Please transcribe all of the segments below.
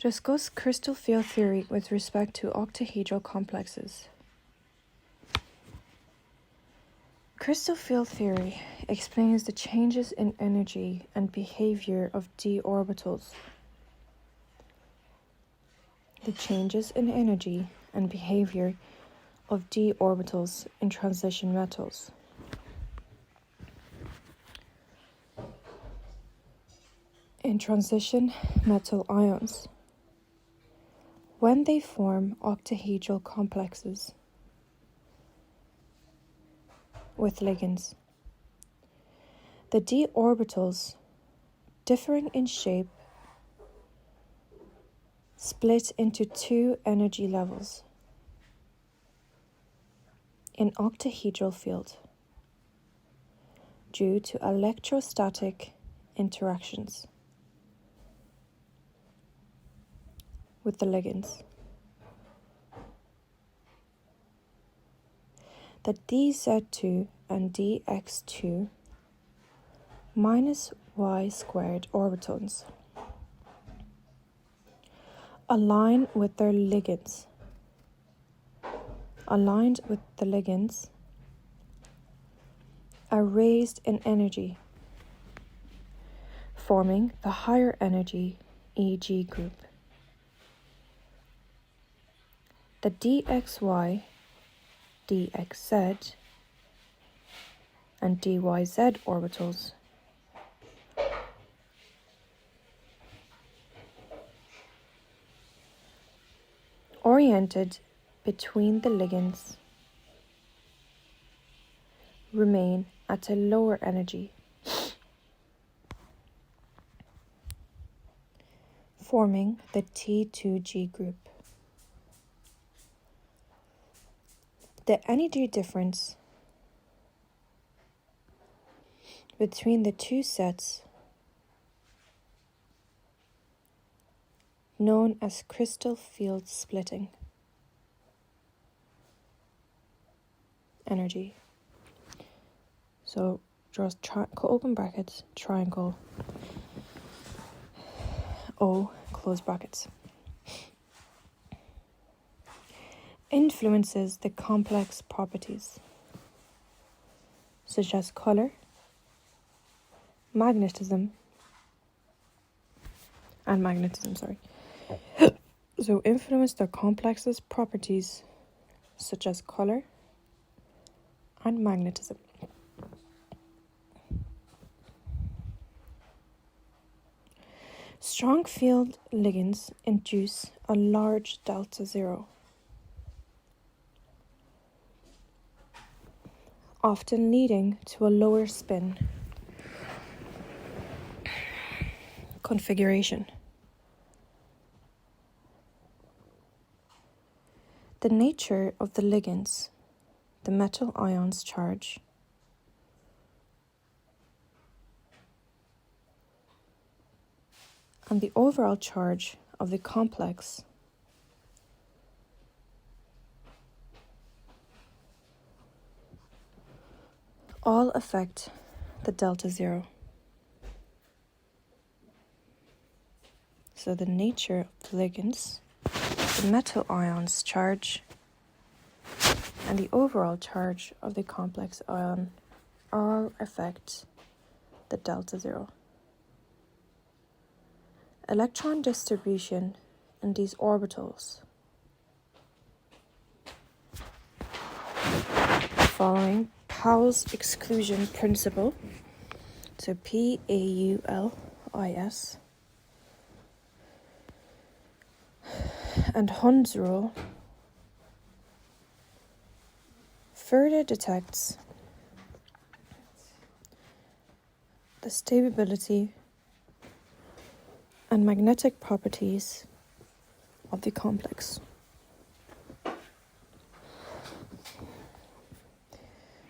Discuss crystal field theory with respect to octahedral complexes. Crystal field theory explains the changes in energy and behavior of d orbitals. The changes in energy and behavior of d orbitals in transition metals. In transition metal ions, when they form octahedral complexes with ligands, the d orbitals, differing in shape, split into two energy levels in octahedral field due to electrostatic interactions with the ligands. The dz2 and dx2 minus y squared orbitons aligned with the ligands, are raised in energy, forming the higher energy Eg group. The dxy, dxz, and dyz orbitals oriented between the ligands remain at a lower energy, forming the T2G group. The energy difference between the two sets, known as crystal field splitting energy. So draw open brackets, triangle, O, close brackets. Influences the complex properties such as color, magnetism. So influence the complexes properties such as color and magnetism. Strong field ligands induce a large delta zero, often leading to a lower spin configuration. The nature of the ligands, the metal ions charge, and the overall charge of the complex all affect the delta zero. So the nature of the ligands, the metal ions charge, and the overall charge of the complex ion all affect the delta zero. Electron distribution in these orbitals following Pauli's exclusion principle, so Paulis, and Hund's rule further detects the stability and magnetic properties of the complex.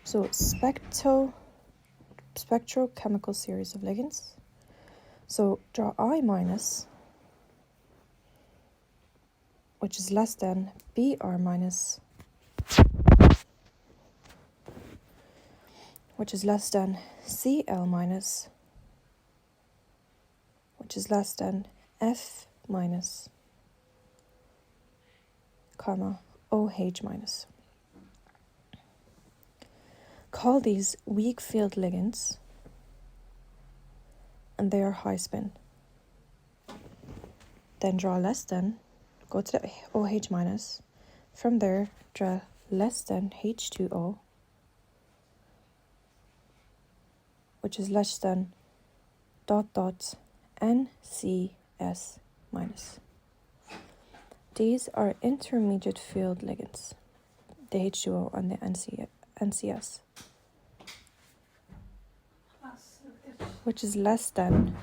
So spectrochemical series of ligands. So draw I minus, which is less than Br minus, which is less than Cl minus, which is less than F minus, comma, OH minus. Call these weak field ligands, and they are high spin. Then draw less than, go to the OH minus. From there, draw less than H2O, which is less than ... NCS minus. These are intermediate field ligands, the H2O and the NCS, which is less than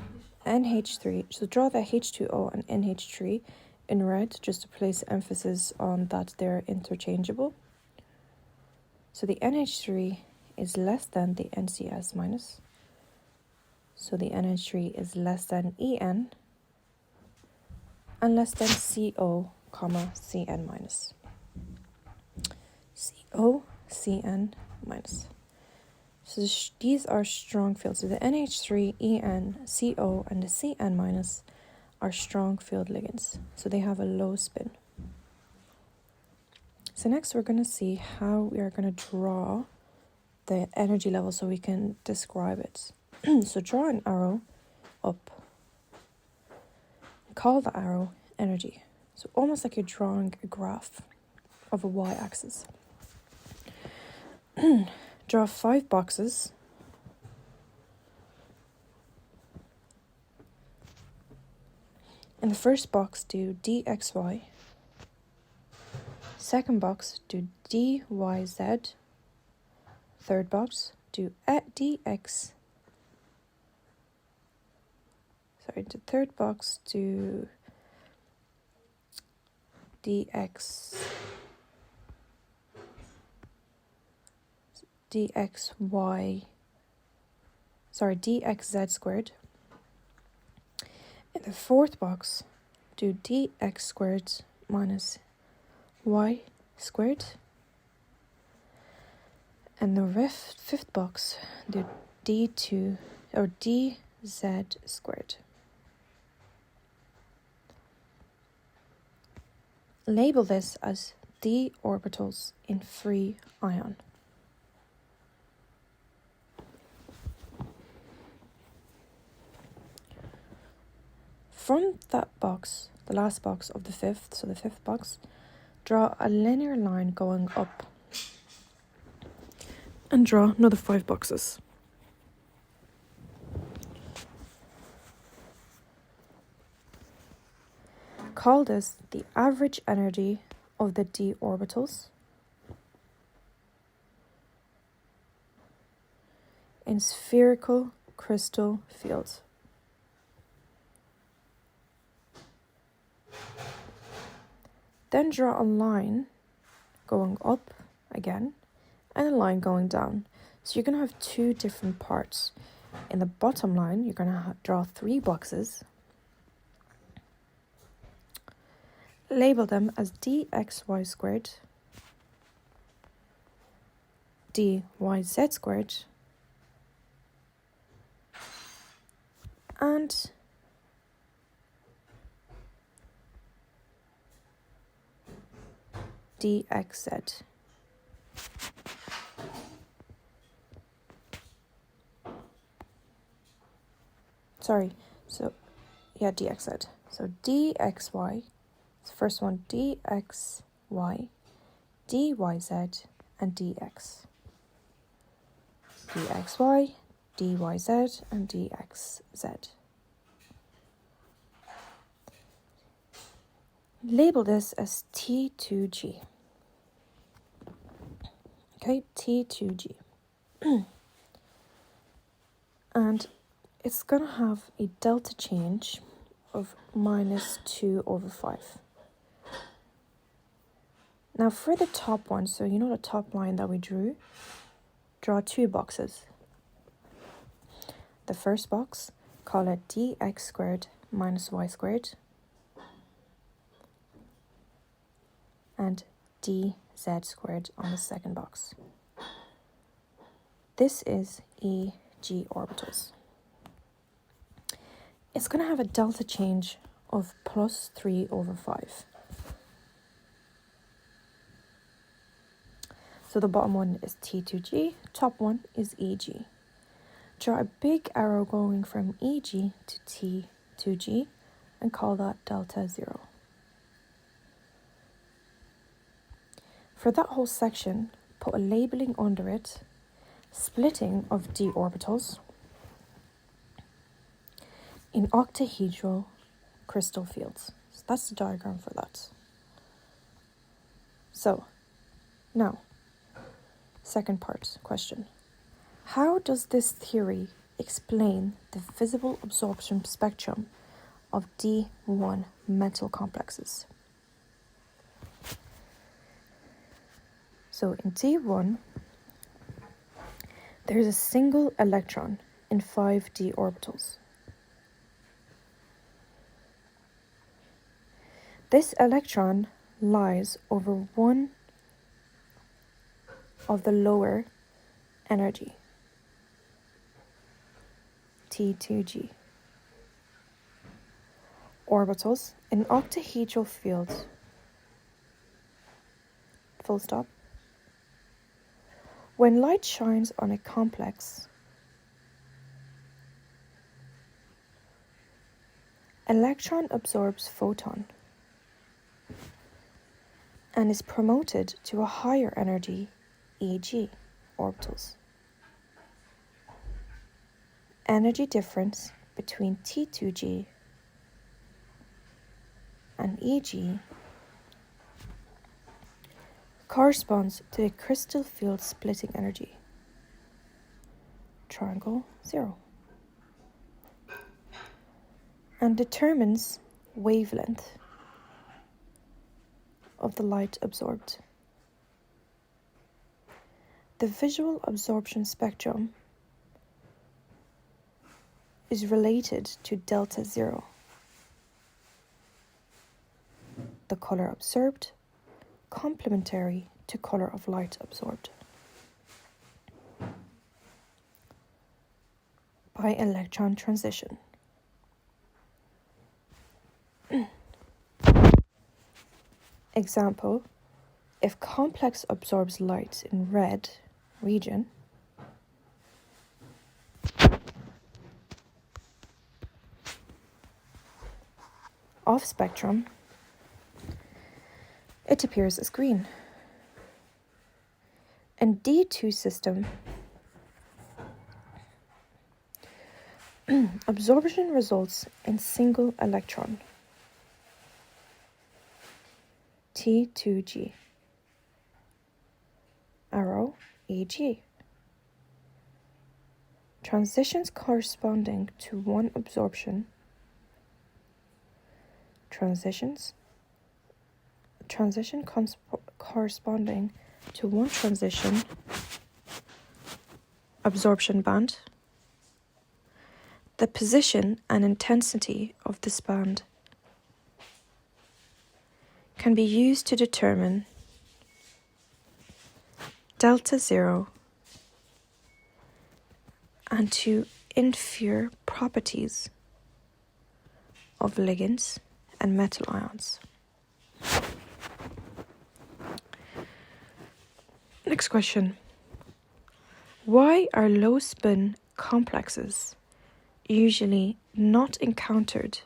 NH3. So draw the H2O and NH3 in red just to place emphasis on that they're interchangeable. So the NH3 is less than the NCS minus. So the NH3 is less than En and less than CO, Cn minus. CO, Cn minus. So these are strong fields. So the NH3, En, CO, and the Cn minus are strong field ligands. So they have a low spin. So next we're going to see how we are going to draw the energy level so we can describe it. So draw an arrow up. Call the arrow energy. So almost like you're drawing a graph of a y-axis. Draw 5 boxes. In the first box, do dxy. Second box, do dyz. Third box, do dx. Sorry, the third box, do dxy. Sorry, dxz squared. In the fourth box, do dx squared minus y squared. And the fifth box, do d2 or dz squared. Label this as d orbitals in free ion. From that box, the last box of the fifth, so the fifth box, draw a linear line going up and draw another 5 boxes. Call this the average energy of the d orbitals in spherical crystal fields. Then draw a line going up again and a line going down. So you're going to have 2 different parts. In the bottom line, you're going to draw 3 boxes. Label them as dxy squared, dyz squared, and dxz. Sorry, so yeah, dxz. So dxy, so first one dxy, dyz, and dx. dxy, dyz, and dxz. Label this as T2G. Okay, T2G. And it's going to have a delta change of -2/5. Now for the top one, so you know the top line that we drew, draw 2 boxes. The first box, call it dx squared minus y squared, and dz squared on the second box. This is EG orbitals. It's going to have a delta change of +3/5. So the bottom one is T2G, top one is EG. Draw a big arrow going from EG to T2G and call that delta 0. For that whole section, put a labeling under it, splitting of d orbitals in octahedral crystal fields. So that's the diagram for that. So, now, second part question. How does this theory explain the visible absorption spectrum of D1 metal complexes? So in D1, there is a single electron in 5 d orbitals. This electron lies over one of the lower energy, T2G, orbitals in octahedral fields. Full stop. When light shines on a complex, electron absorbs photon and is promoted to a higher energy, Eg, orbitals. Energy difference between T2G and Eg corresponds to the crystal field splitting energy, triangle 0, and determines wavelength of the light absorbed. The visual absorption spectrum is related to delta 0, the color observed, complementary to color of light absorbed by electron transition. Example, if complex absorbs light in red region, off spectrum, it appears as green. In D2 system, absorption results in single electron, T2G, arrow Eg. Transitions corresponding to one absorption, transition corresponding to one transition, absorption band. The position and intensity of this band can be used to determine delta 0 and to infer properties of ligands and metal ions. Next question. Why are low spin complexes usually not encountered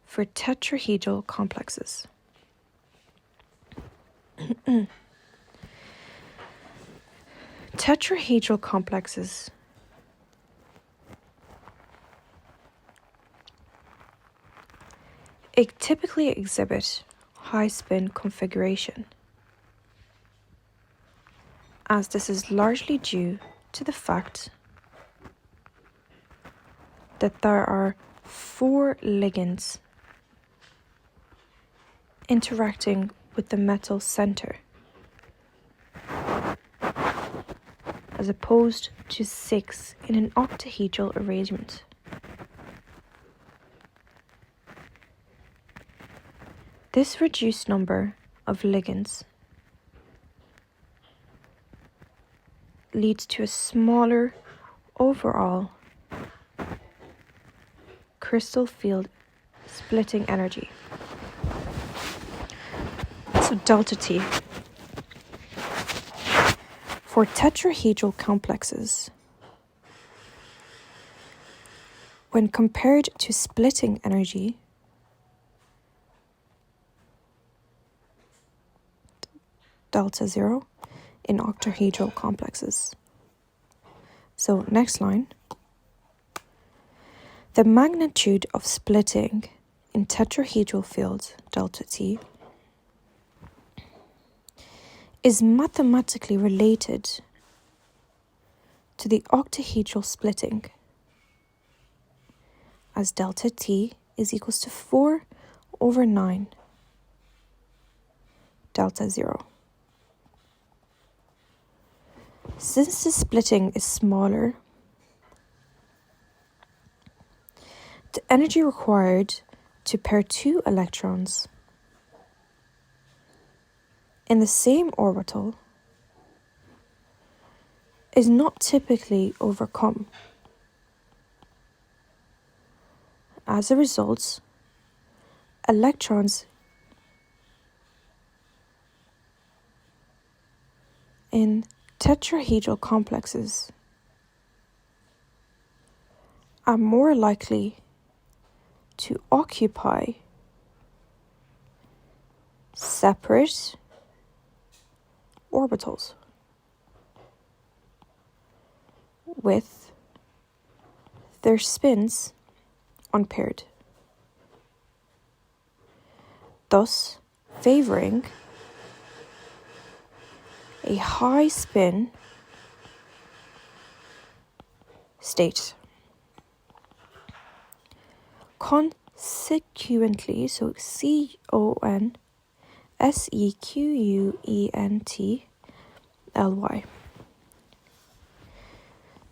for tetrahedral complexes? Tetrahedral complexes typically exhibit high spin configuration, as this is largely due to the fact that there are 4 ligands interacting with the metal center, as opposed to 6 in an octahedral arrangement. This reduced number of ligands leads to a smaller overall crystal field splitting energy. So delta T. For tetrahedral complexes, when compared to splitting energy, delta zero, in octahedral complexes. So next line. The magnitude of splitting in tetrahedral fields, delta T, is mathematically related to the octahedral splitting, as delta T is equals to 4/9 delta zero. Since the splitting is smaller, the energy required to pair two electrons in the same orbital is not typically overcome. As a result, electrons in tetrahedral complexes are more likely to occupy separate orbitals with their spins unpaired, thus favoring a high spin state. Consequently, so CONSEQUENTLY,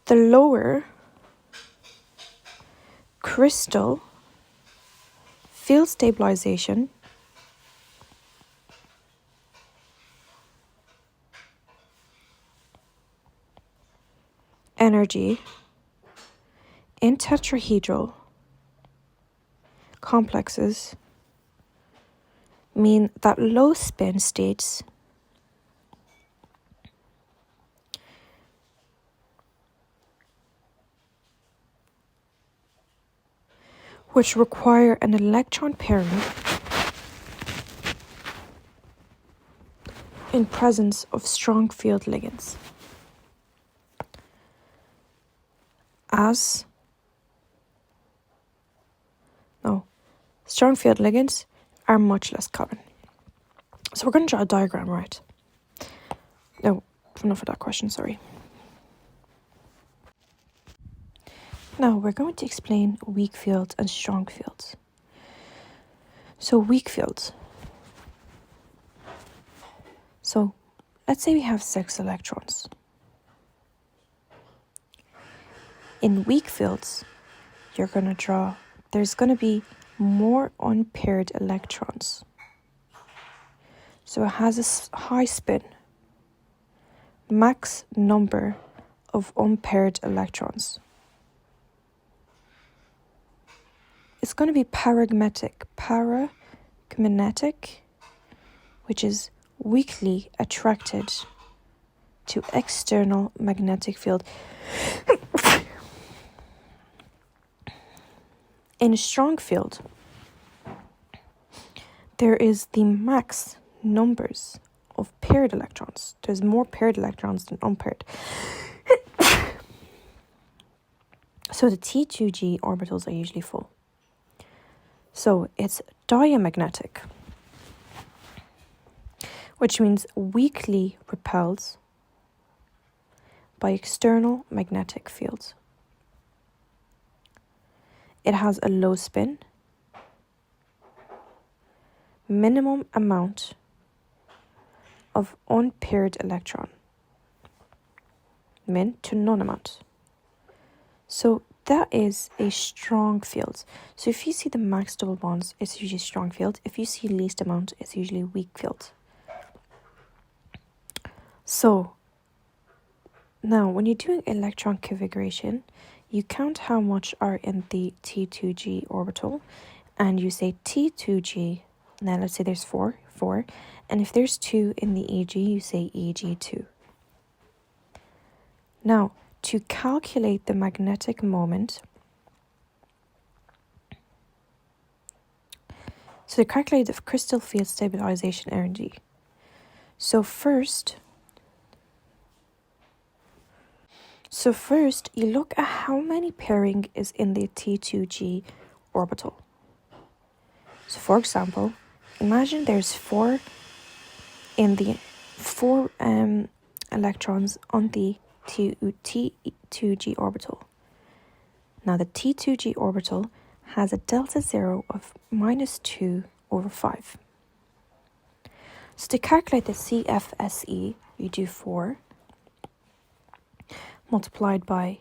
the lower crystal field stabilization energy in tetrahedral complexes mean that low spin states which require an electron pairing in presence of strong field ligands. Strong field ligands are much less common. So we're going to draw a diagram, right? No, enough of that question, sorry. Now we're going to explain weak fields and strong fields. So weak fields. So let's say we have 6 electrons. In weak fields, there's going to be more unpaired electrons. So it has a high spin, max number of unpaired electrons. It's going to be paragmatic, which is weakly attracted to external magnetic field. In a strong field, there is the max numbers of paired electrons. There's more paired electrons than unpaired. So the T2G orbitals are usually full. So it's diamagnetic, which means weakly repelled by external magnetic fields. It has a low spin, minimum amount of unpaired electron, min to none amount. So that is a strong field. So if you see the max double bonds, it's usually strong field. If you see least amount, it's usually weak field. So now when you're doing electron configuration, you count how much are in the T2G orbital, and you say T2G. Now let's say there's four, and if there's 2 in the EG, you say EG2. Now, to calculate the magnetic moment, so to calculate the crystal field stabilization energy. So first, you look at how many pairing is in the T2G orbital. So for example, imagine there's four electrons on the T2G orbital. Now the T2G orbital has a delta zero of -2/5. So to calculate the CFSE, you do 4 multiplied by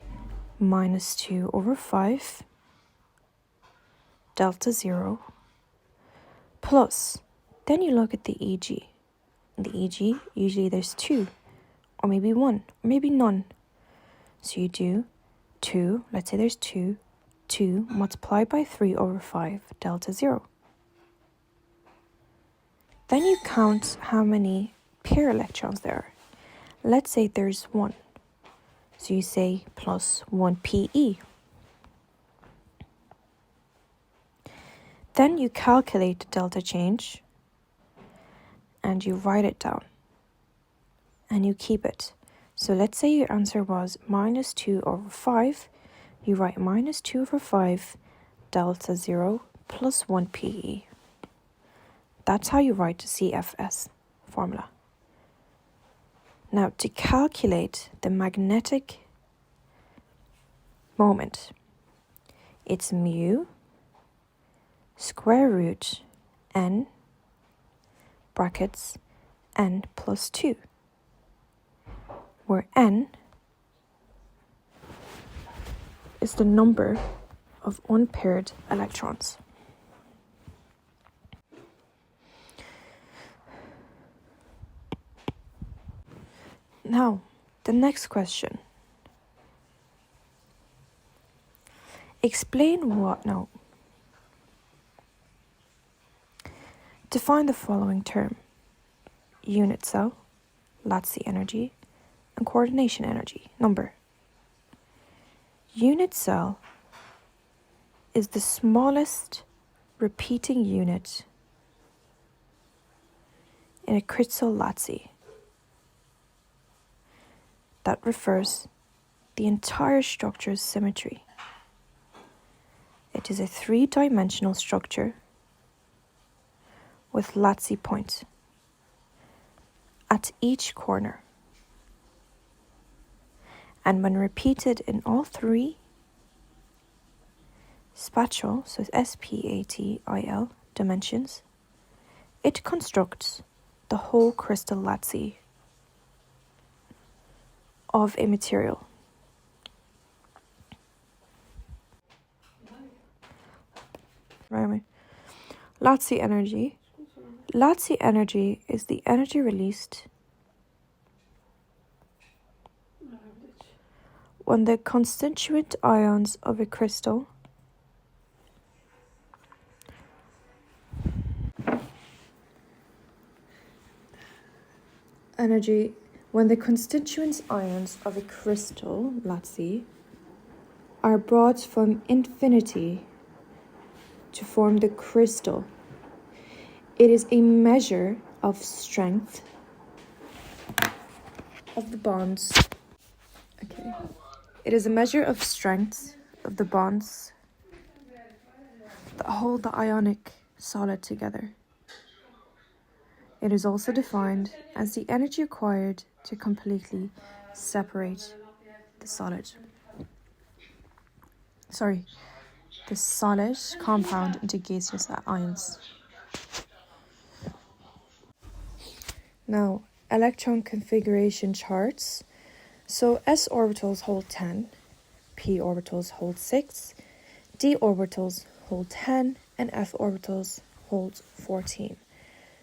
-2/5 delta zero plus, then you look at the EG. In the EG, usually there's 2, or maybe 1, or maybe none. So you do 2, let's say there's 2 multiplied by 3/5 delta zero. Then you count how many pair electrons there are. Let's say there's 1. So you say plus 1 PE. Then you calculate the delta change and you write it down and you keep it. So let's say your answer was -2/5. You write -2/5 delta 0 plus 1 PE. That's how you write the CFS formula. Now, to calculate the magnetic moment, it's mu square root n brackets n plus 2, where n is the number of unpaired electrons. Now, the next question. Explain what now. Define the following term: unit cell, Lazzi energy, and coordination energy. Number. Unit cell is the smallest repeating unit in a crystal Lazzi. That refers the entire structure's symmetry. It is a 3-dimensional structure with Lazzi points at each corner. And when repeated in all 3 spatial, so SPATIL dimensions, it constructs the whole crystal Lazzi of a material. Lazzi energy. Lazzi energy is the energy released when the constituent ions of a crystal Lazzi are brought from infinity to form the crystal. It is a measure of strength of the bonds. It is a measure of strength of the bonds that hold the ionic solid together. It is also defined as the energy required to completely separate the solid compound into gaseous ions. Now, electron configuration charts. So s orbitals hold 10, p orbitals hold 6, d orbitals hold 10, and f orbitals hold 14.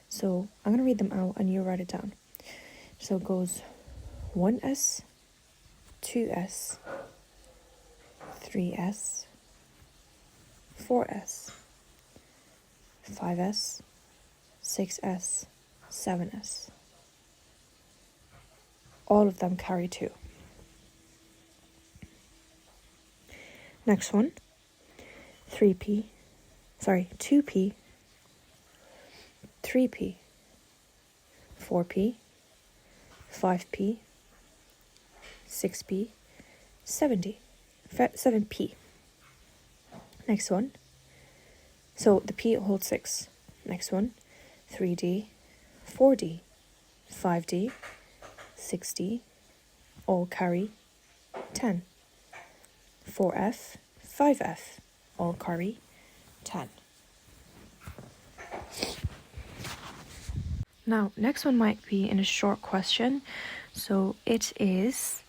So I'm going to read them out and you write it down. So it goes 1s, 2s, 3s, 4s, 5s, 6s, 7s. All of them carry 2. Next one, 2p, 3p, 4p, 5p, 6p, 7p. Next one, so the p holds 6. Next one, 3d, 4d, 5d, 6d, all carry 10. 4f, 5f, all carry 10. Now, next one might be in a short question. So it is,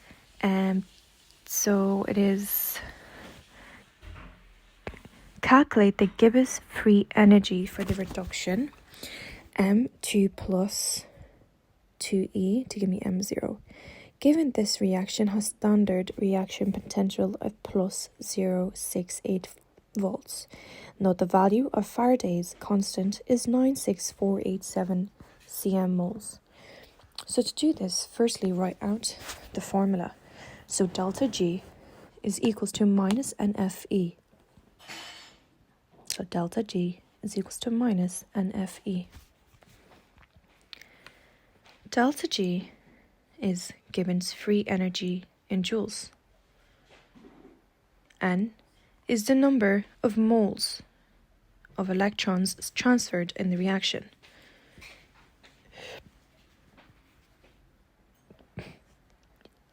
calculate the Gibbs free energy for the reduction M2 plus 2E to give me M0. Given this reaction has standard reaction potential of plus 0.68 volts. Note the value of Faraday's constant is 96487 cm moles. So to do this, firstly write out the formula. So delta G is equals to minus NFE. So delta G is equals to minus NFE. Delta G is Gibbons free energy in joules. N is the number of moles of electrons transferred in the reaction.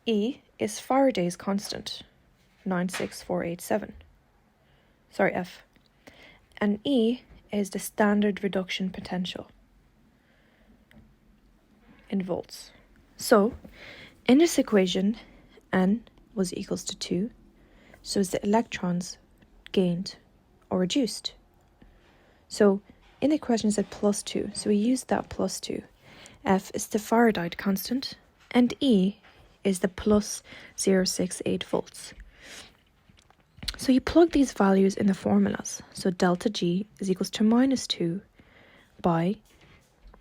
E is Faraday's constant, 96487. F. And E is the standard reduction potential in volts. So, in this equation, N was equals to 2, so is the electrons gained or reduced. So, in the equation it said plus 2, so we used that plus 2. F is the Faraday constant, and E is the plus 0.68 volts. So you plug these values in the formulas. So delta G is equals to minus 2 by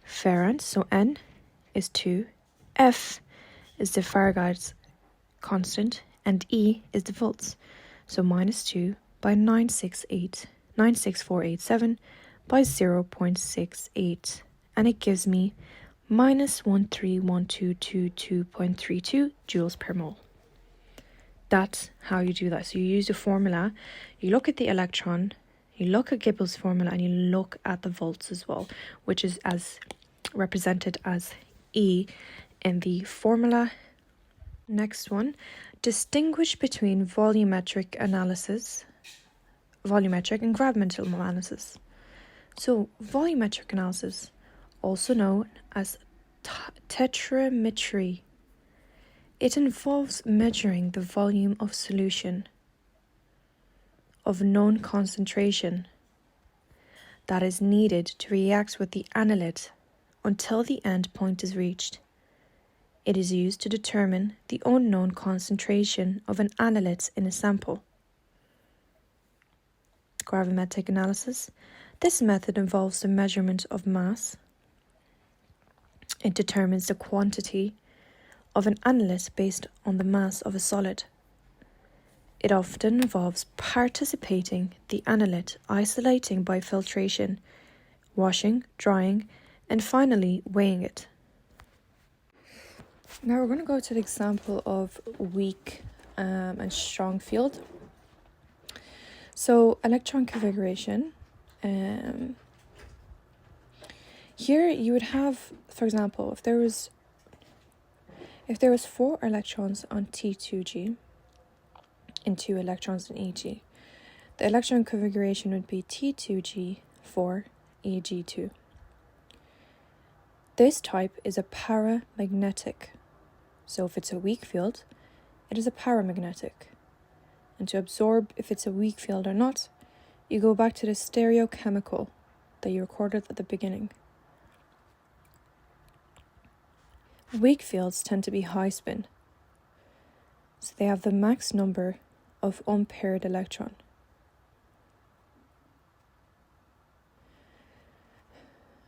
Farad, so N is 2, F is the Faraday's constant, and E is the volts. So minus 2 by 96487 by 0.68, and it gives me minus 131222.32 joules per mole. That's how you do that. So you use the formula, you look at the electron, you look at Gibbs' formula, and you look at the volts as well, which is as represented as E in the formula. Next one, distinguish between volumetric and gravimetric analysis. So volumetric analysis, also known as tetrametry, it involves measuring the volume of solution of known concentration that is needed to react with the analyte until the end point is reached. It is used to determine the unknown concentration of an analyte in a sample. Gravimetric analysis. This method involves the measurement of mass. It determines the quantity of an analyte based on the mass of a solid. It often involves participating the analyte, isolating by filtration, washing, drying, and finally weighing it. Now we're going to go to the example of weak and strong field. So electron configuration. Here you would have, for example, if there was 4 electrons on T2G and 2 electrons on EG, the electron configuration would be T2G4 EG2. This type is a paramagnetic. So if it's a weak field, it is a paramagnetic. And to absorb if it's a weak field or not, you go back to the stereochemical that you recorded at the beginning. Weak fields tend to be high spin, so they have the max number of unpaired electron.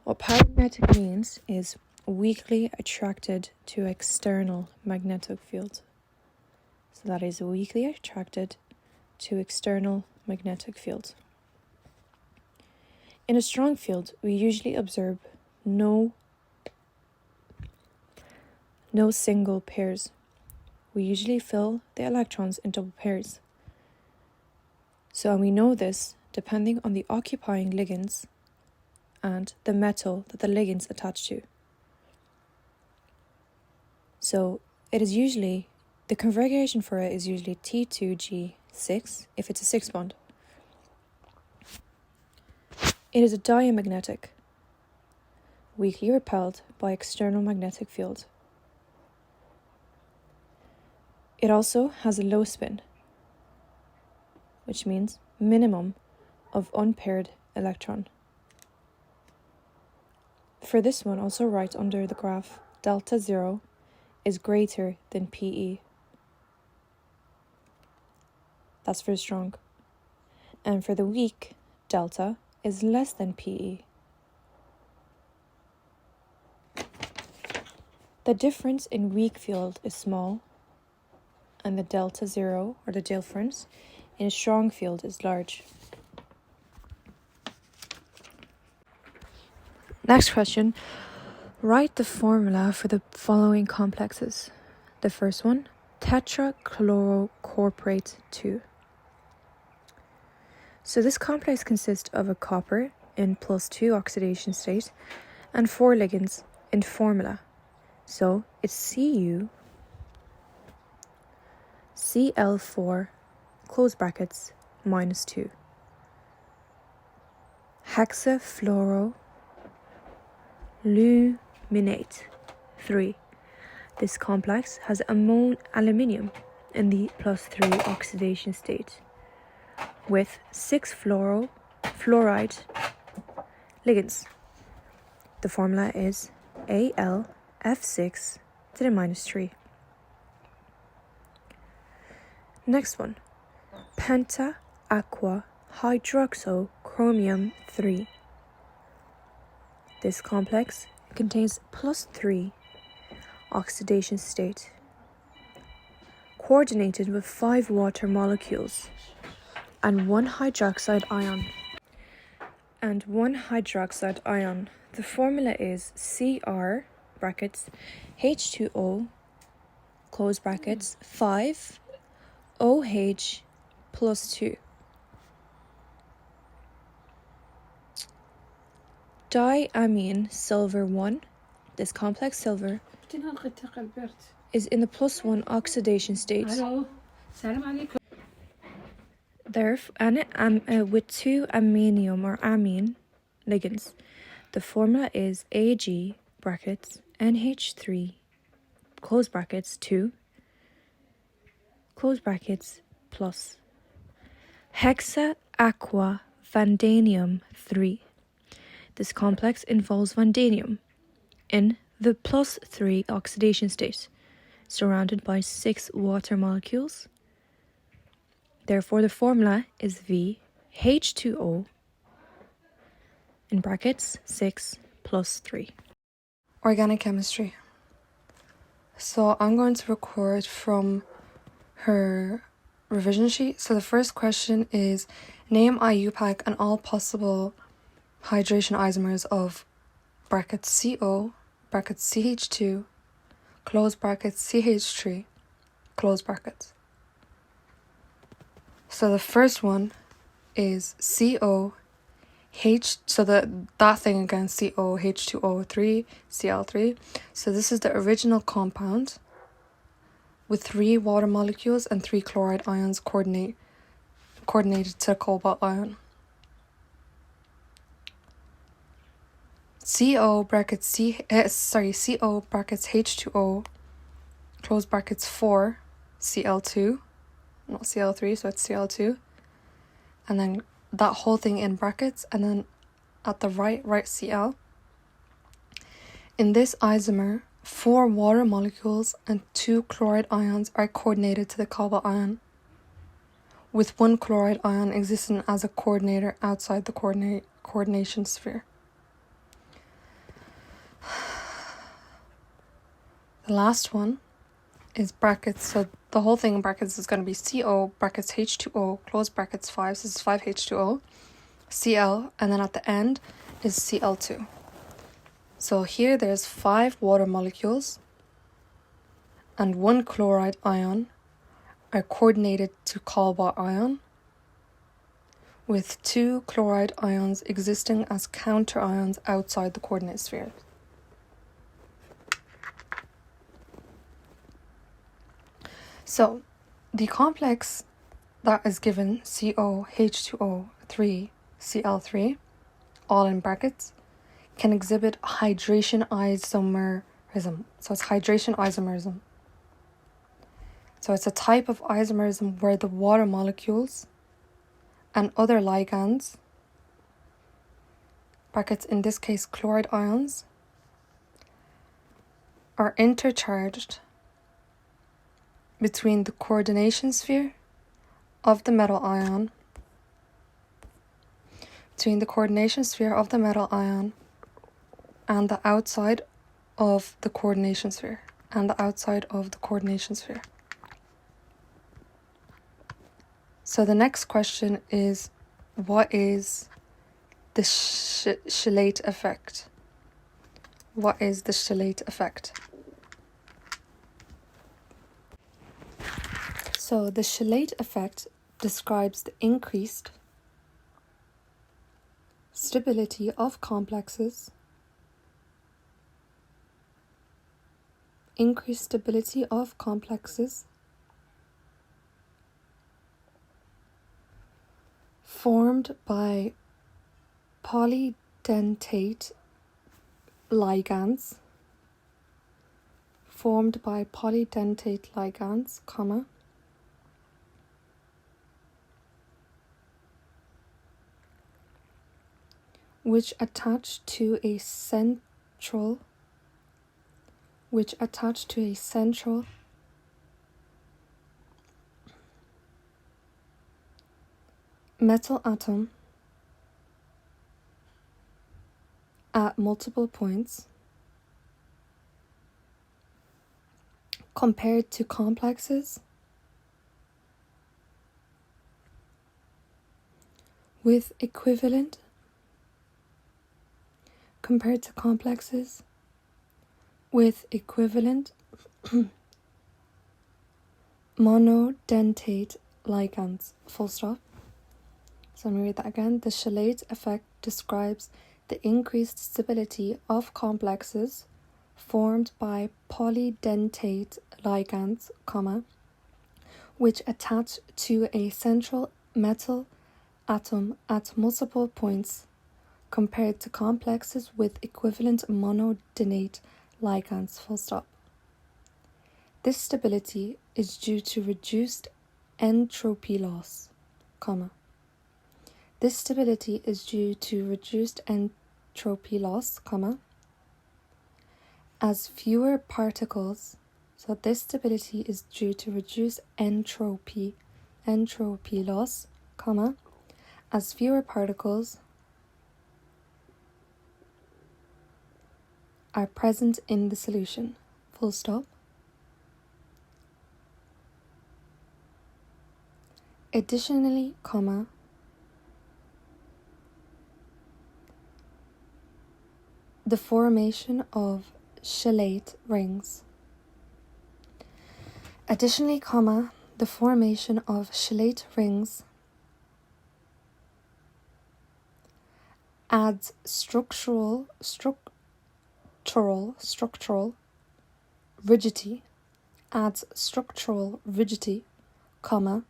What paramagnetic means is weakly attracted to external magnetic field. So that is weakly attracted to external magnetic field. In a strong field, we usually observe no single pairs. We usually fill the electrons in double pairs. So we know this depending on the occupying ligands and the metal that the ligands attach to. So it is usually, the configuration for it is usually T2G6 if it's a 6 bond. It is a diamagnetic, weakly repelled by external magnetic field. It also has a low spin, which means minimum of unpaired electron. For this one, also write under the graph delta 0 is greater than PE. That's for strong. And for the weak, delta is less than PE. The difference in weak field is small, and the delta 0, or the difference, in a strong field is large. Next question. Write the formula for the following complexes. The first one, tetrachlorocorporate 2. So this complex consists of a copper in +2 oxidation state and 4 ligands in formula. So it's Cu, Cl4, close brackets, -2. Hexafluoroaluminate 3. This complex has aluminium in the +3 oxidation state with 6 fluoride ligands. The formula is AlF6 to the -3. Next one, penta-aqua hydroxochromium 3. This complex contains +3 oxidation state, coordinated with 5 water molecules and 1 hydroxide ion. The formula is Cr brackets H2O close brackets 5 OH +2. Diamine silver 1. This complex silver is in the +1 oxidation state. With 2 aminium or amine ligands. The formula is Ag brackets NH3 close brackets 2 close brackets plus hexa-aqua vanadium 3. This complex involves vanadium in the +3 oxidation state, surrounded by 6 water molecules. Therefore, the formula is VH2O in brackets 6 + 3. Organic chemistry. So I'm going to record from her revision sheet. So the first question is, name IUPAC and all possible hydration isomers of brackets CO, brackets CH2, close brackets CH3, close brackets. So the first one is COH, so that thing again, COH2O3, Cl3. So this is the original compound with 3 water molecules and 3 chloride ions coordinated to a cobalt ion. CO brackets H2O, close brackets 4, Cl2, not Cl3, so it's Cl2. And then that whole thing in brackets, and then at the right Cl. In this isomer, 4 water molecules and 2 chloride ions are coordinated to the cobalt ion, with 1 chloride ion existing as a coordinator outside the coordination sphere. The last one is brackets. So the whole thing in brackets is going to be CO brackets H2O, close brackets 5, so this is 5H2O, Cl, and then at the end is Cl2. So here there's 5 water molecules and 1 chloride ion are coordinated to Cailbois ion, with 2 chloride ions existing as counter ions outside the coordinate sphere. So the complex that is given COH2O3 Cl3, all in brackets, can exhibit hydration isomerism. So it's hydration isomerism. So it's a type of isomerism where the water molecules and other ligands, brackets in this case chloride ions, are intercharged between the coordination sphere of the metal ion, and the outside of the coordination sphere, So the next question is, what is the chelate effect? So the chelate effect describes the increased stability of complexes, formed by polydentate ligands, comma, which attach to a central metal atom at multiple points, compared to complexes with equivalent monodentate ligands, full stop. So I'm going to read that again. The chelate effect describes the increased stability of complexes formed by polydentate ligands, comma, which attach to a central metal atom at multiple points, compared to complexes with equivalent monodentate ligands, full stop. This stability is due to reduced entropy loss, comma. As fewer particles, so this stability is due to reduced entropy loss, comma, as fewer particles are present in the solution, full stop. Additionally, comma, the formation of chelate rings. Adds structural rigidity, comma,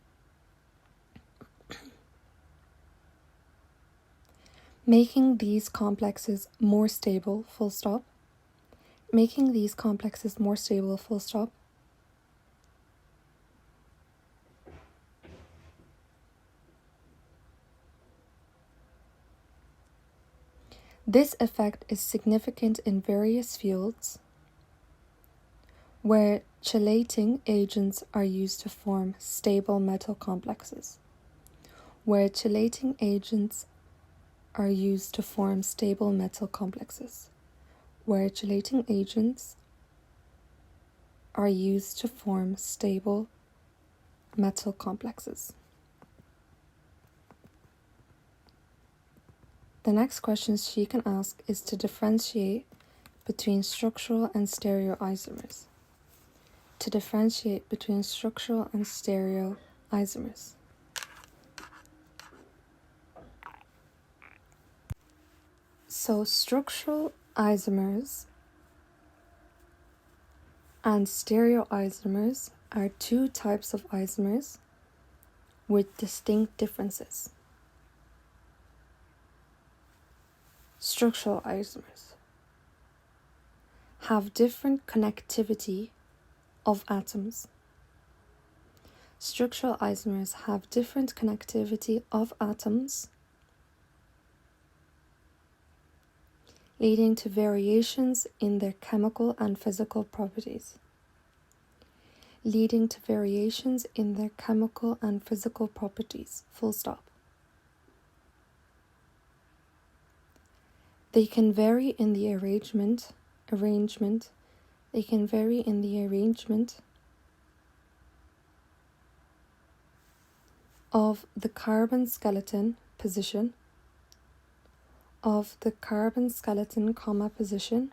making these complexes more stable, full stop. This effect is significant in various fields where chelating agents are used to form stable metal complexes. are used to form stable metal complexes. The next question she can ask is to differentiate between structural and stereoisomers. To differentiate between structural and stereoisomers. So structural isomers and stereoisomers are two types of isomers with distinct differences. Structural isomers have different connectivity of atoms. Structural isomers have different connectivity of atoms, leading to variations in their chemical and physical properties. Leading to variations in their chemical and physical properties. Full stop. They can vary in the arrangement. They can vary in the arrangement of the carbon skeleton position, of the carbon skeleton, position,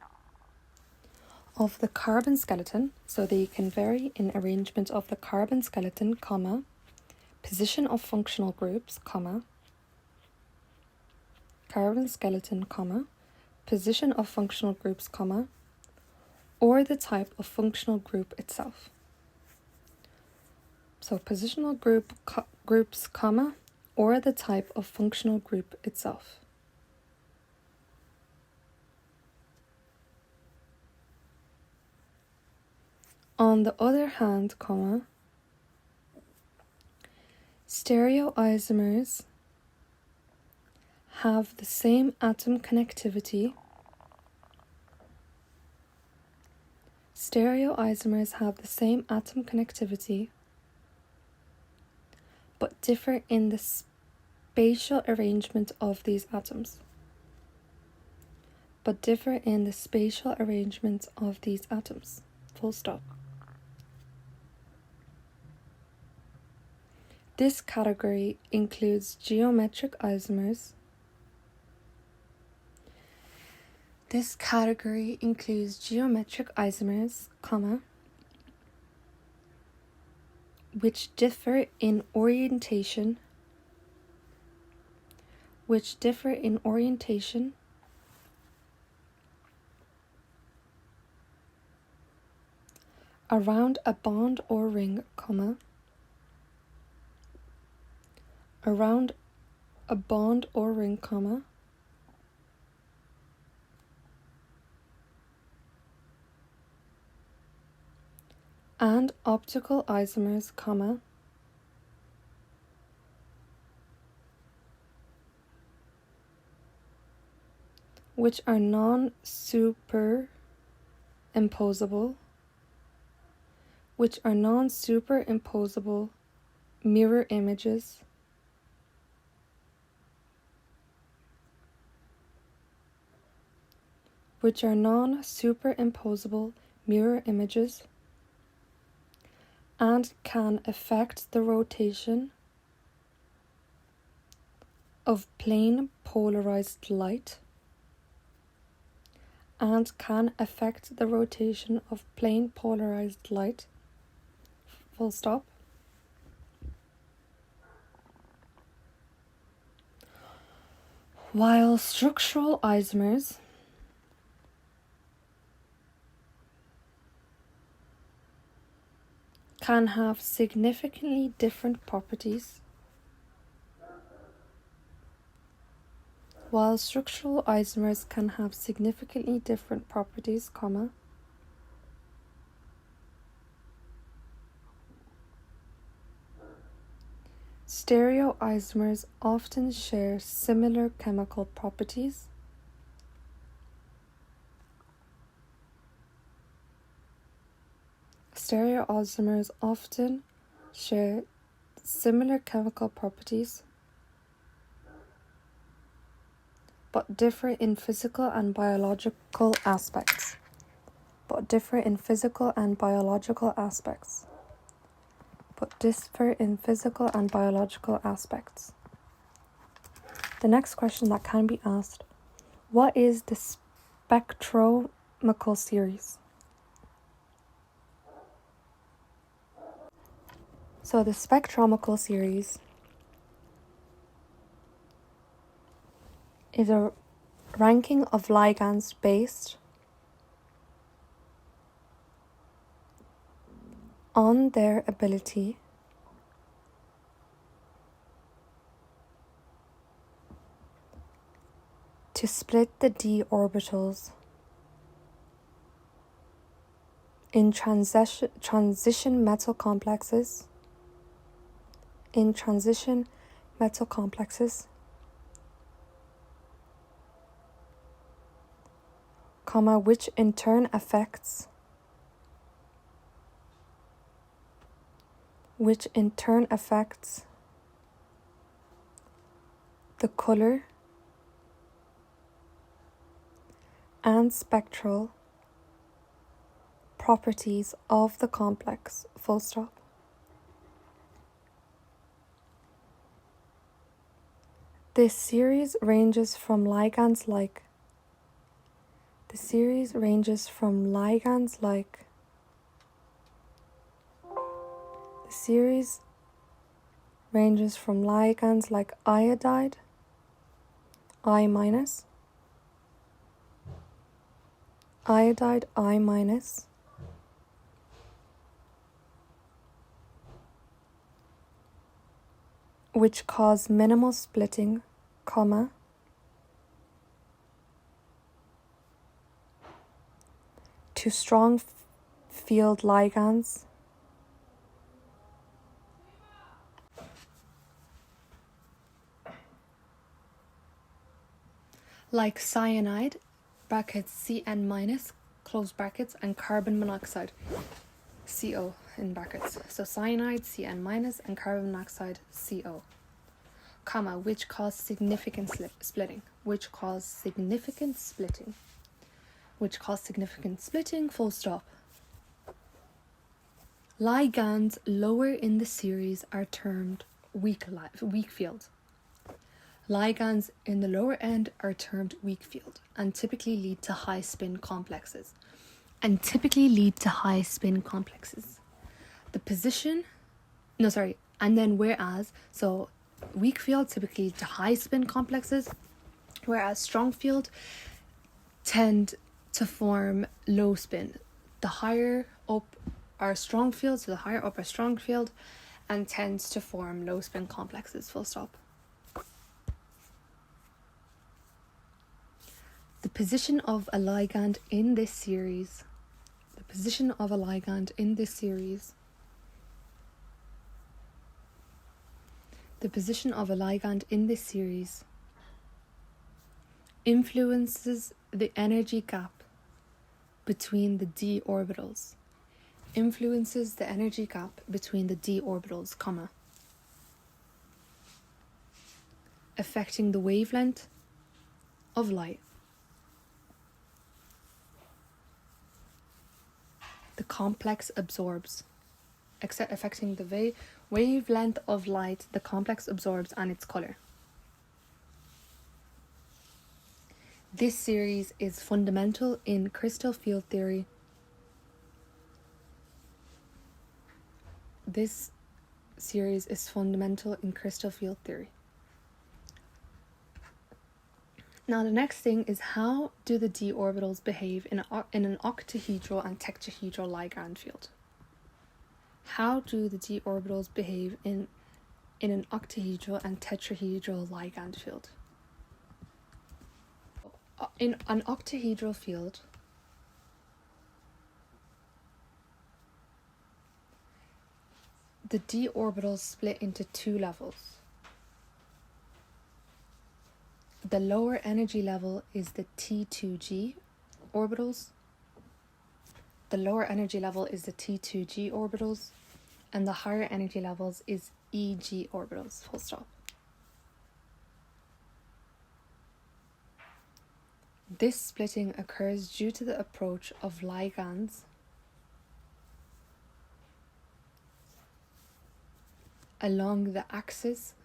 of the carbon skeleton, so they can vary in arrangement of the carbon skeleton, position of functional groups, carbon skeleton, position of functional groups, or the type of functional group itself. So positional groups, or the type of functional group itself. On the other hand, stereoisomers have the same atom connectivity. Stereoisomers have the same atom connectivity, but differ in the spatial arrangement of these atoms. Full stop. This category includes geometric isomers. Which differ in orientation, around a bond or ring, and optical isomers, which are non-superimposable mirror images and can affect the rotation of plane polarized light. Full stop. While structural isomers can have significantly different properties, stereoisomers often share similar chemical properties. But differ in physical and biological aspects. but differ in physical and biological aspects. The next question that can be asked: what is the spectrochemical series? So the spectrochemical series is a ranking of ligands based on their ability to split the d orbitals in transition metal complexes, which in turn affects the color and spectral properties of the complex, full stop. This series ranges from ligands like iodide, I minus, which cause minimal splitting, to strong field ligands like cyanide, brackets Cn minus, close brackets, and carbon monoxide, CO in brackets. So cyanide, Cn minus, and carbon monoxide, CO, which cause significant splitting, full stop. Ligands lower in the series are termed weak field. Ligands in the lower end are termed weak field and typically lead to high spin complexes. So weak field typically lead to high spin complexes, whereas strong field tend to form low spin. The higher up are strong field, and tends to form low spin complexes, full stop. The position of a ligand in this series influences the energy gap between the d orbitals, affecting the wavelength of light. The complex absorbs, affecting the wavelength of light the complex absorbs and its color. This series is fundamental in crystal field theory. Now the next thing is, how do the d orbitals behave in an octahedral and tetrahedral ligand field? How do the d orbitals behave in an octahedral and tetrahedral ligand field? In an octahedral field, the d orbitals split into two levels. The lower energy level is the T2G orbitals. And the higher energy levels is EG orbitals, full stop. This splitting occurs due to the approach of ligands along the axis,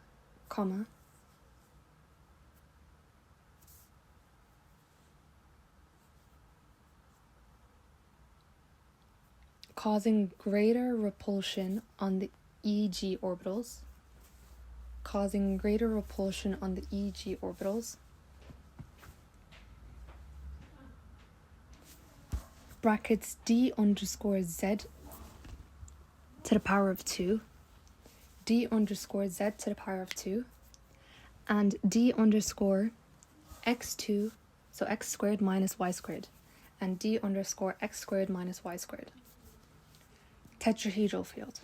causing greater repulsion on the EG orbitals, brackets d underscore z to the power of 2, d underscore z to the power of 2, and d underscore x2, so x squared minus y squared, and d underscore x squared minus y squared. Tetrahedral field.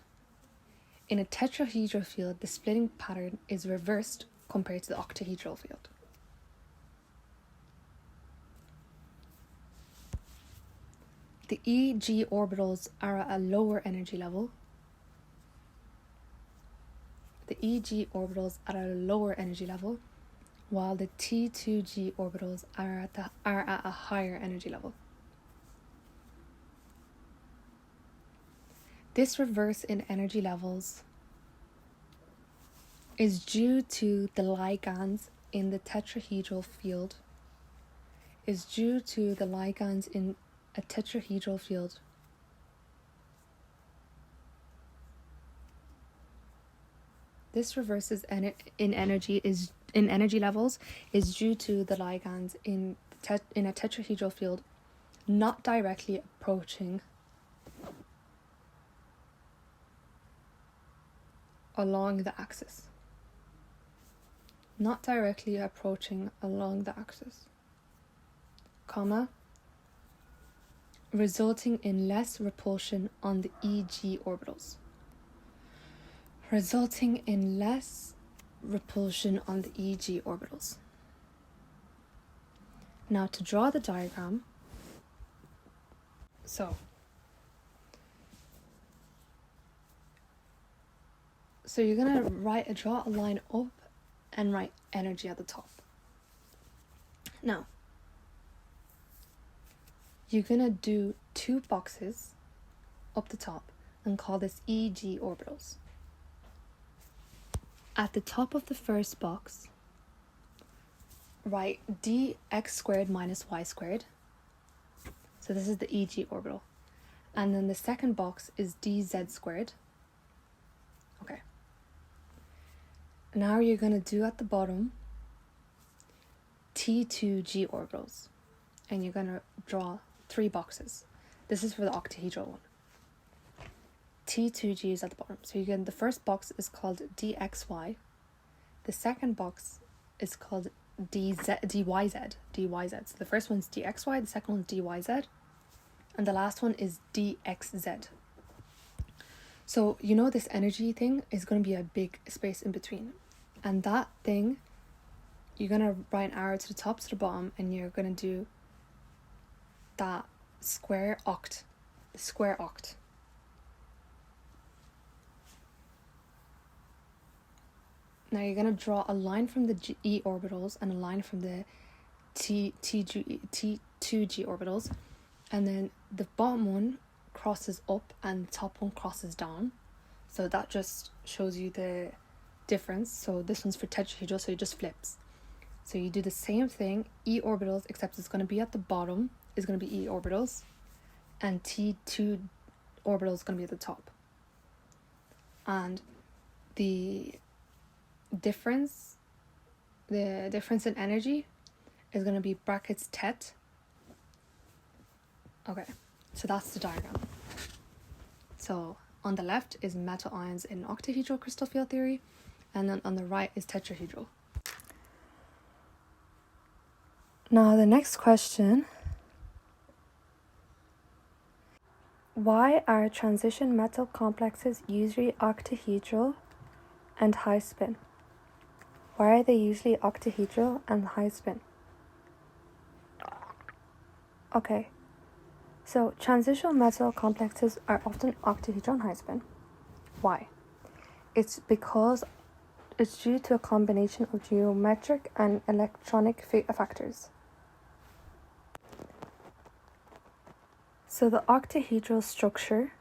In a tetrahedral field, the splitting pattern is reversed compared to the octahedral field. The EG orbitals are at a lower energy level. While the T2G orbitals are at a higher energy level. This reverse in energy levels is due to the ligands in the tetrahedral field. This reverses in energy levels is due to the ligands in a tetrahedral field not directly approaching along the axis. Resulting in less repulsion on the EG orbitals. Now to draw the diagram, so you're going to draw a line up and write energy at the top. Now, you're going to do 2 boxes up the top and call this EG orbitals. At the top of the first box, write dx squared minus y squared. So this is the EG orbital. And then the second box is dz squared. Okay. Now you're going to do at the bottom T2G orbitals. And you're going to draw 3 boxes. This is for the octahedral one. T2G is at the bottom. So you get the first box is called dxy. The second box is called dyz. So the first one's dxy, the second one's dyz, and the last one is dxz. So you know this energy thing is going to be a big space in between, and that thing you're going to write an arrow to the top to the bottom, and you're going to do that square oct. Now you're going to draw a line from the E orbitals and a line from the T2G orbitals, and then the bottom one crosses up and the top one crosses down. So that just shows you the difference. So this one's for tetrahedral, so it just flips. So you do the same thing, E orbitals, except it's going to be at the bottom, is going to be E orbitals, and T2 orbital is going to be at the top. And the difference in energy is going to be brackets tet. Okay, so that's the diagram. So on the left is metal ions in octahedral crystal field theory, and then on the right is tetrahedral. Now the next question: why are transition metal complexes usually octahedral and high spin? Why are they usually octahedral and high spin? Okay, so transitional metal complexes are often octahedral and high spin. Why? It's because it's due to a combination of geometric and electronic factors. So the octahedral structure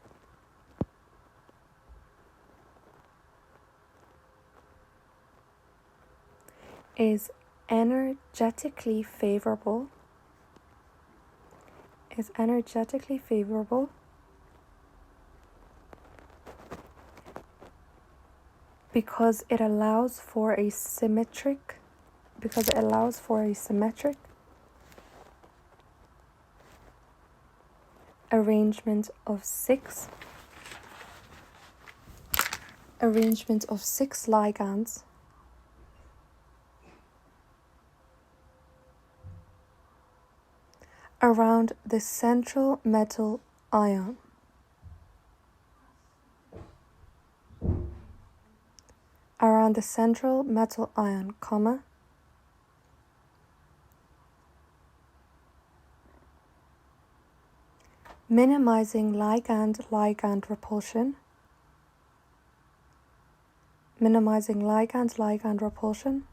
is energetically favorable because it allows for a symmetric arrangement of six ligands around the central metal ion. Comma, minimizing ligand-ligand repulsion,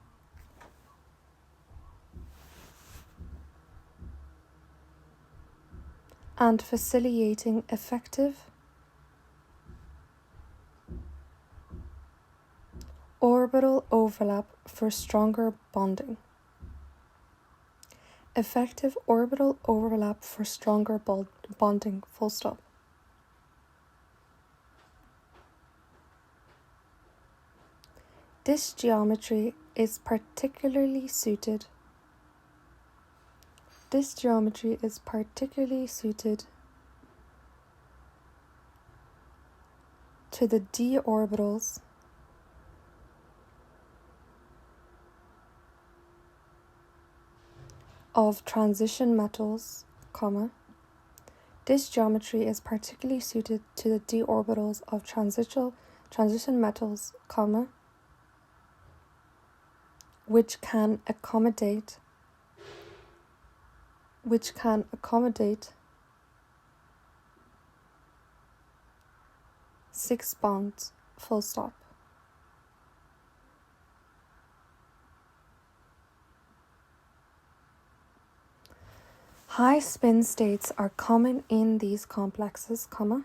and facilitating effective orbital overlap for stronger bonding. Full stop. This geometry is particularly suited to the d orbitals of transition metals, comma. This geometry is particularly suited to the d orbitals of transition metals, comma, which can accommodate 6 bonds, full stop. High spin states are common in these complexes, comma.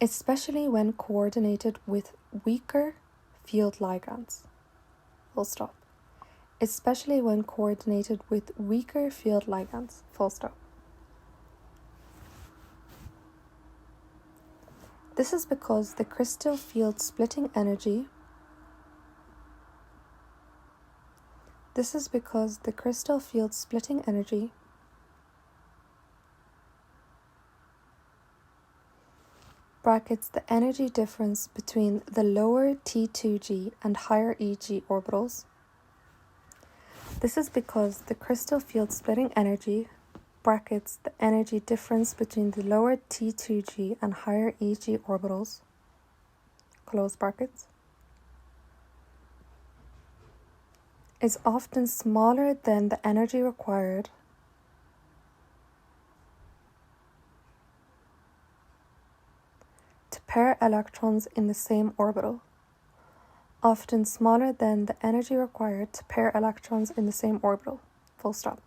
Especially when coordinated with weaker field ligands. Full stop. Full stop. This is because the crystal field splitting energy brackets the energy difference between the lower T2G and higher EG orbitals. This is because the crystal field splitting energy brackets the energy difference between the lower T2G and higher EG orbitals, close brackets, is often smaller than the energy required to pair electrons in the same orbital. Full stop.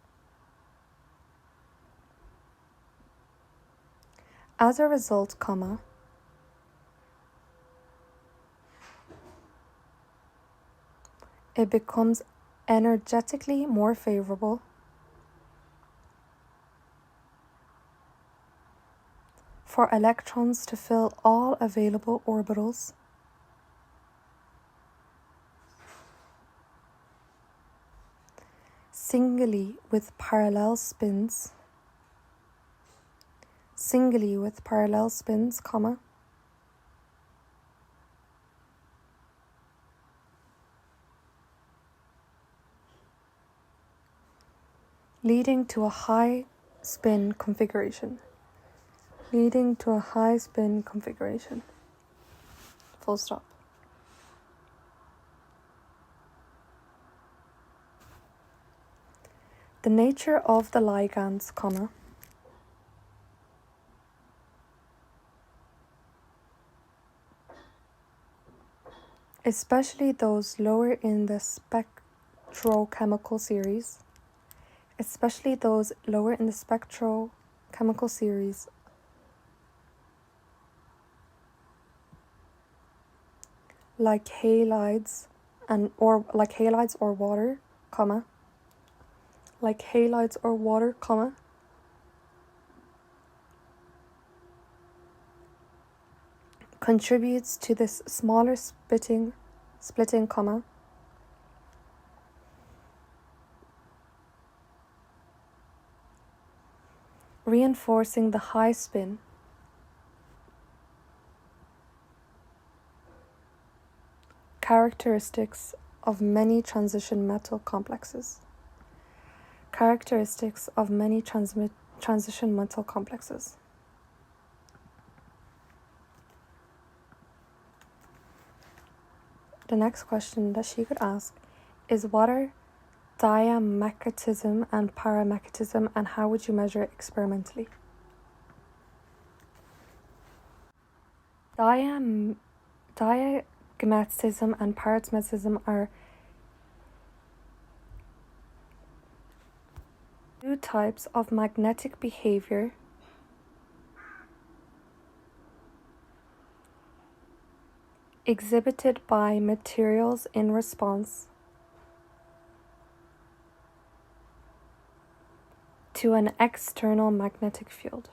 As a result, comma, it becomes energetically more favorable for electrons to fill all available orbitals singly with parallel spins, comma, leading to a high spin configuration. Full stop. The nature of the ligands, comma, especially those lower in the spectrochemical series, especially those lower in the spectrochemical series, like halides or water, comma, like halides or water, comma, contributes to this smaller splitting, comma, reinforcing the high spin characteristics of many transition metal complexes. Characteristics of many transition metal complexes. The next question that she could ask is, what are diamagnetism and paramagnetism, and how would you measure it experimentally? Diamagnetism and paramagnetism are two types of magnetic behavior exhibited by materials in response to an external magnetic field.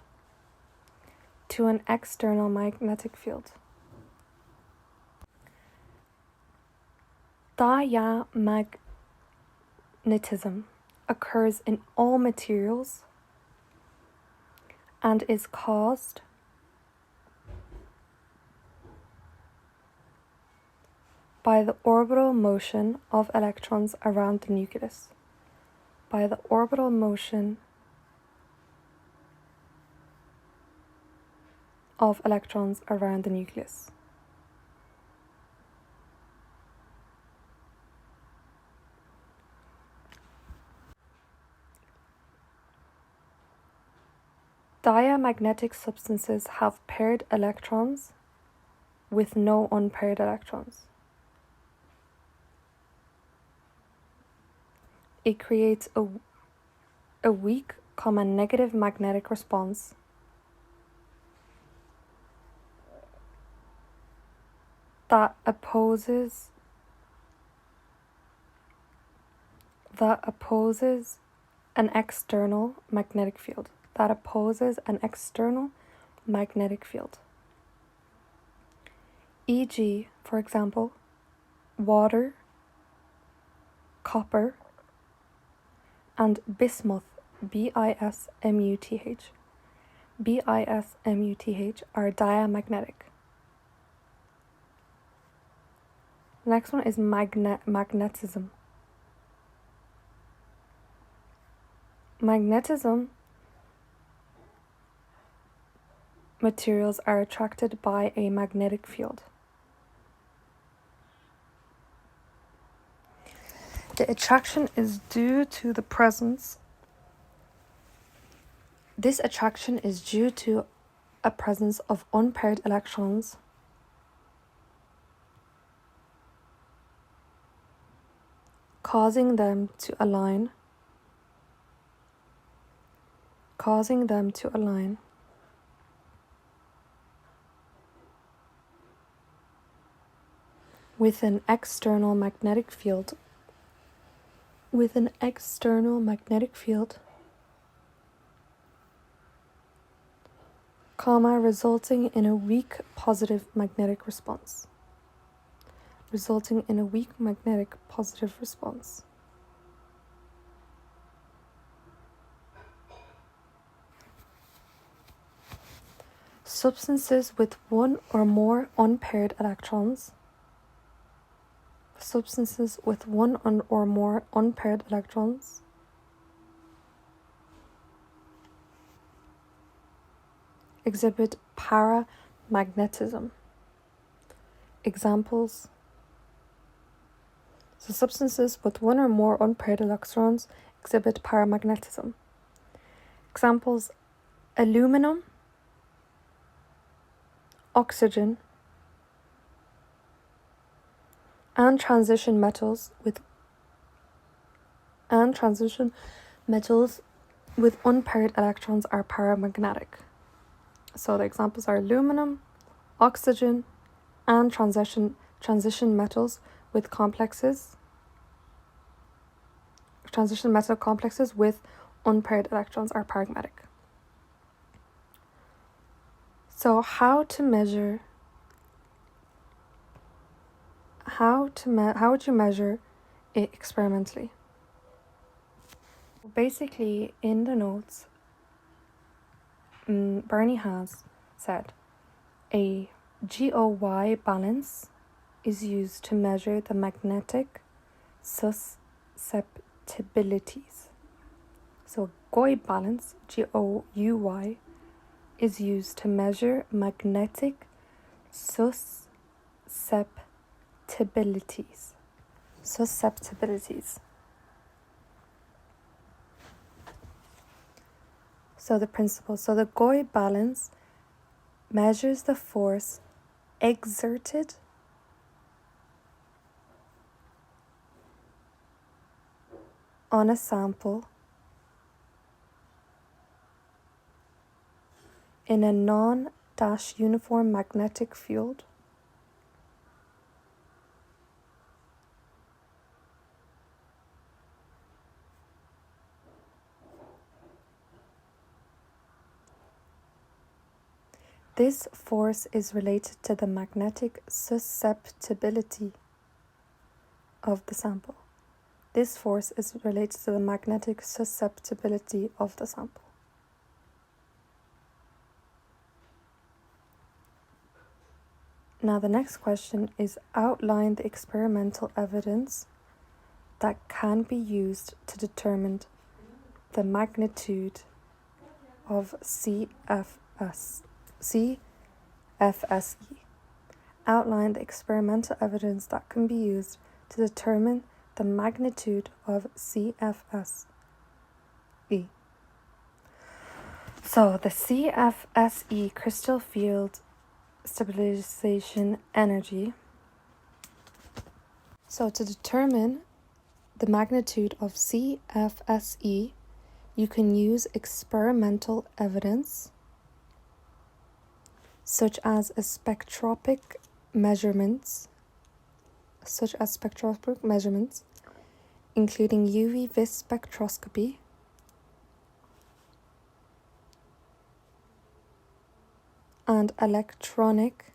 Diamagnetism occurs in all materials and is caused by the orbital motion of electrons around the nucleus. Diamagnetic substances have paired electrons with no unpaired electrons. It creates a weak, negative magnetic response that opposes an external magnetic field. E.g., for example, water, copper, and bismuth, bismuth, are diamagnetic. The next one is magnetism. Magnetism materials are attracted by a magnetic field. The attraction is due to the presence. This attraction is due to a presence of unpaired electrons causing them to align with an external magnetic field, resulting in a weak positive magnetic response. Substances with one or more unpaired electrons exhibit paramagnetism. Examples. So substances with one or more unpaired electrons exhibit paramagnetism. Examples: aluminum, oxygen, and transition metals with unpaired electrons are paramagnetic. So the examples are aluminum, oxygen, and transition metals with complexes. Transition metal complexes with unpaired electrons are paramagnetic. So how would you measure it experimentally? Basically, in the notes, Bernie has said a GOY balance is used to measure the magnetic susceptibilities. So GOY balance, GOUY, is used to measure magnetic susceptibilities. So the principle. So the GOY balance measures the force exerted on a sample in a non-uniform magnetic field This force is related to the magnetic susceptibility of the sample. This force is related to the magnetic susceptibility of the sample. Now the next question is outline the experimental evidence that can be used to determine the magnitude of CFSE. Outline the experimental evidence that can be used to determine the magnitude of CFSE. So the CFSE crystal field stabilization energy. So to determine the magnitude of CFSE, you can use experimental evidence such as spectroscopic measurements, including UV vis spectroscopy, and electronic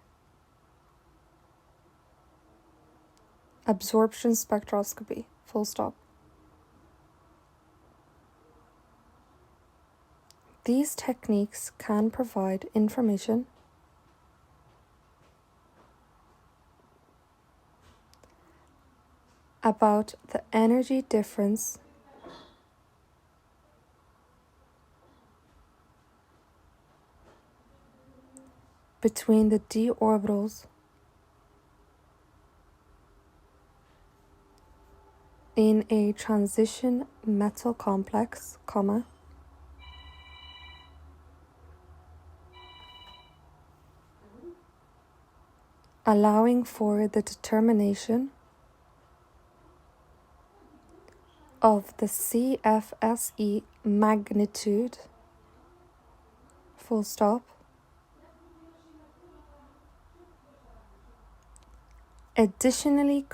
absorption spectroscopy, full stop. These techniques can provide information about the energy difference between the d orbitals in a transition metal complex, allowing for the determination of the CFSE magnitude, full stop. Additionally,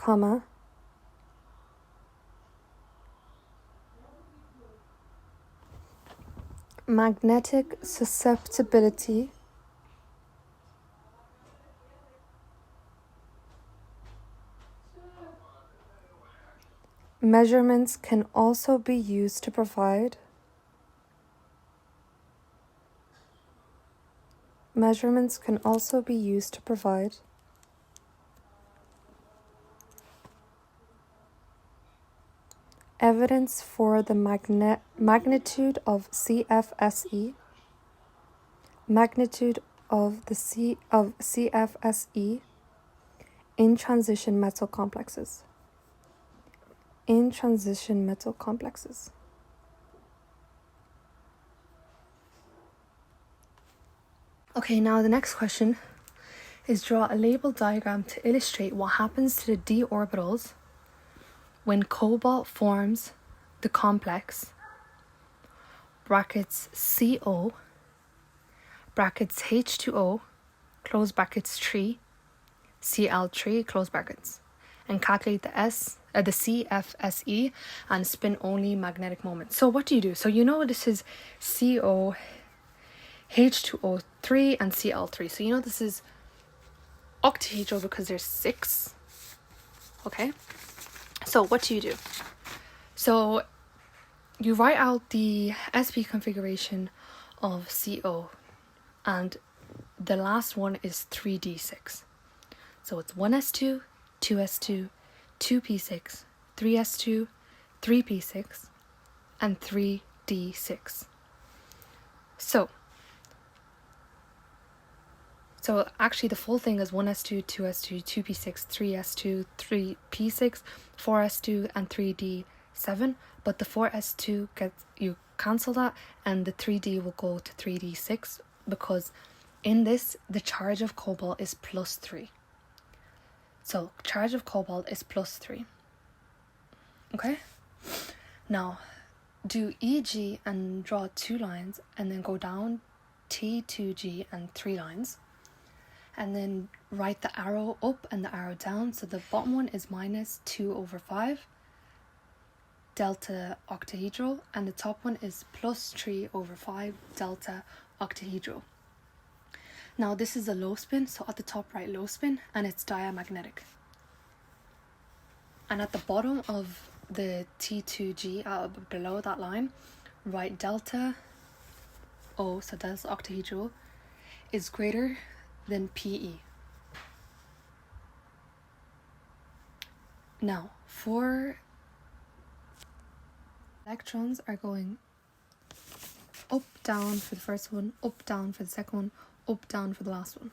magnetic susceptibility measurements can also be used to provide evidence for the magnitude of CFSE, CFSE in transition metal complexes. Okay, now the next question is draw a label diagram to illustrate what happens to the d orbitals when cobalt forms the complex brackets CO brackets H2O close brackets 3 Cl3 close brackets, and calculate the CFSE and spin only magnetic moment. So what do? So you know this is CO, H2O3 and Cl3. So you know this is octahedral because there's 6. Okay. So what do? So you write out the sp configuration of CO, and the last one is 3d6. So it's 1s2, 2s2, 2p6, 3s2, 3p6, and 3d6. So actually the full thing is 1s2, 2s2, 2p6, 3s2, 3p6, 4s2, and 3d7. But the 4s2 you cancel that, and the 3d will go to 3d6 because in this the charge of cobalt is +3. So charge of cobalt is +3. Okay? Now do EG and draw 2 lines, and then go down T2G and 3 lines, and then write the arrow up and the arrow down. So the bottom one is -2/5 delta octahedral, and the top one is +3/5 delta octahedral. Now this is a low spin, so at the top write low spin, and it's diamagnetic. And at the bottom of the T2G, below that line, write delta O, so delta octahedral, is greater than PE. Now, for electrons are going up, down for the first one, up, down for the second one, up, down for the last one.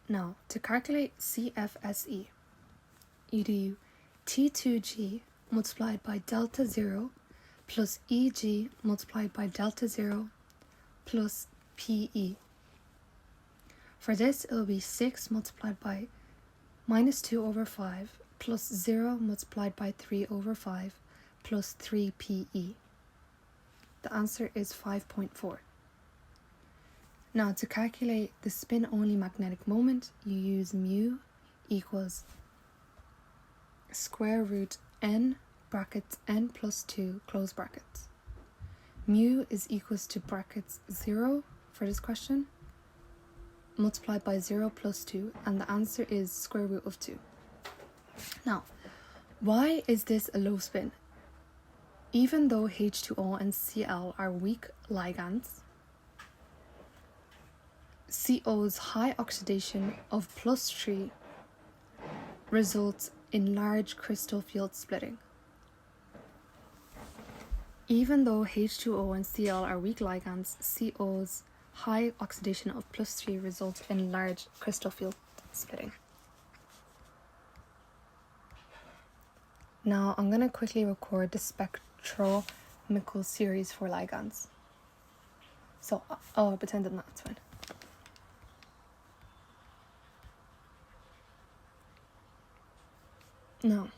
Now, to calculate CFSE, you do T2G multiplied by delta 0 plus EG multiplied by delta 0 plus PE. For this, it will be 6 multiplied by -2/5 plus 0 multiplied by 3/5 plus 3 PE. The answer is 5.4. Now to calculate the spin-only magnetic moment, you use mu equals square root n brackets n plus 2 close brackets. Mu is equals to brackets 0 for this question multiplied by 0 plus 2, and the answer is square root of 2. Now, why is this a low spin? Even though H2O and Cl are weak ligands, CO's high oxidation of +3 results in large crystal field splitting. Even though H2O and Cl are weak ligands, CO's high oxidation of +3 results in large crystal field splitting. Now I'm going to quickly record the spectrochemical series for ligands. So, I'll pretend that that's fine. Now,